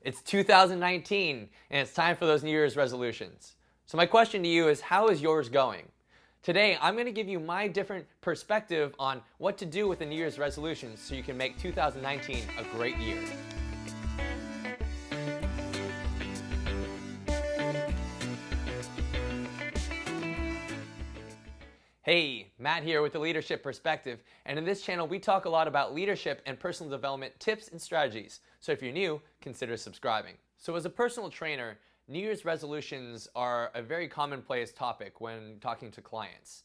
It's 2019 and it's time for those New Year's resolutions. So my question to you is, how is yours going? Today, I'm going to give you my different perspective on what to do with the New Year's resolutions so you can make 2019 a great year. Hey, Matt here with the Leadership Perspective, and in this channel we talk a lot about leadership and personal development tips and strategies. So if you're new, consider subscribing. So as a personal trainer, New Year's resolutions are a very commonplace topic when talking to clients.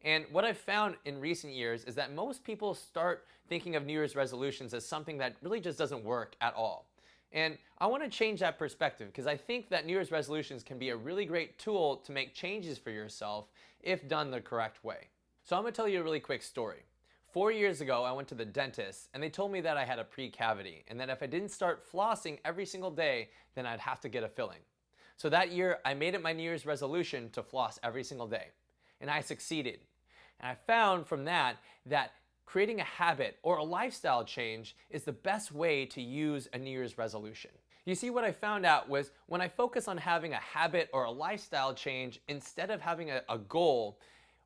And what I've found in recent years is that most people start thinking of New Year's resolutions as something that really just doesn't work at all. And I want to change that perspective because I think that New Year's resolutions can be a really great tool to make changes for yourself if done the correct way. So I'm going to tell you a really quick story. 4 years ago, I went to the dentist and they told me that I had a pre-cavity and that if I didn't start flossing every single day, then I'd have to get a filling. So that year, I made it my New Year's resolution to floss every single day. And I succeeded. And I found from that creating a habit or a lifestyle change is the best way to use a New Year's resolution. You see, what I found out was when I focus on having a habit or a lifestyle change instead of having a goal,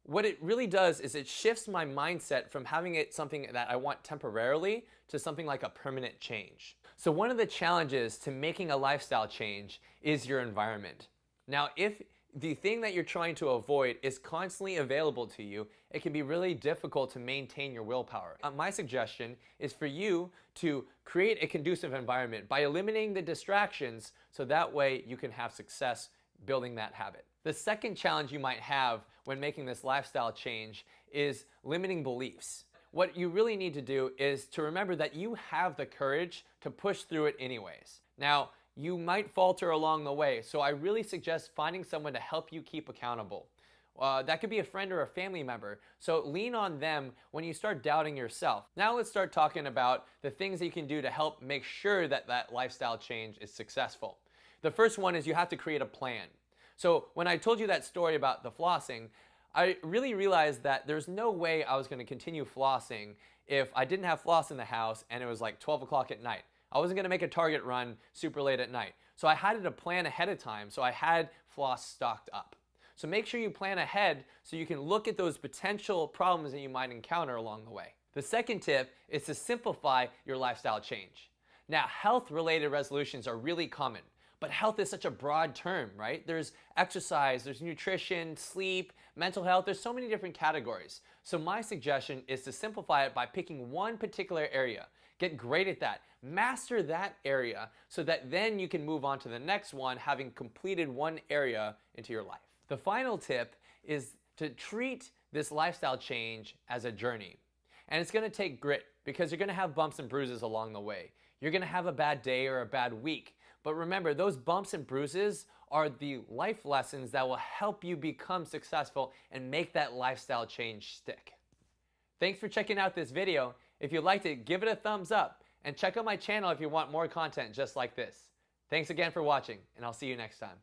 what it really does is it shifts my mindset from having it something that I want temporarily to something like a permanent change. So one of the challenges to making a lifestyle change is your environment. Now, if the thing that you're trying to avoid is constantly available to you, it can be really difficult to maintain your willpower. My suggestion is for you to create a conducive environment by eliminating the distractions so that way you can have success building that habit. The second challenge you might have when making this lifestyle change is limiting beliefs. What you really need to do is to remember that you have the courage to push through it anyways. Now, you might falter along the way, so I really suggest finding someone to help you keep accountable. That could be a friend or a family member, so lean on them when you start doubting yourself. Now let's start talking about the things that you can do to help make sure that that lifestyle change is successful. The first one is you have to create a plan. So when I told you that story about the flossing, I really realized that there's no way I was going to continue flossing if I didn't have floss in the house and it was like 12 o'clock at night. I wasn't going to make a Target run super late at night. So I had to plan ahead of time, so I had floss stocked up. So make sure you plan ahead so you can look at those potential problems that you might encounter along the way. The second tip is to simplify your lifestyle change. Now, health-related resolutions are really common, but health is such a broad term, right? There's exercise, there's nutrition, sleep, mental health, there's so many different categories. So my suggestion is to simplify it by picking one particular area. Get great at that. Master that area so that then you can move on to the next one, having completed one area into your life. The final tip is to treat this lifestyle change as a journey. And it's going to take grit because you're going to have bumps and bruises along the way. You're going to have a bad day or a bad week. But remember, those bumps and bruises are the life lessons that will help you become successful and make that lifestyle change stick. Thanks for checking out this video. If you liked it, give it a thumbs up and check out my channel if you want more content just like this. Thanks again for watching, and I'll see you next time.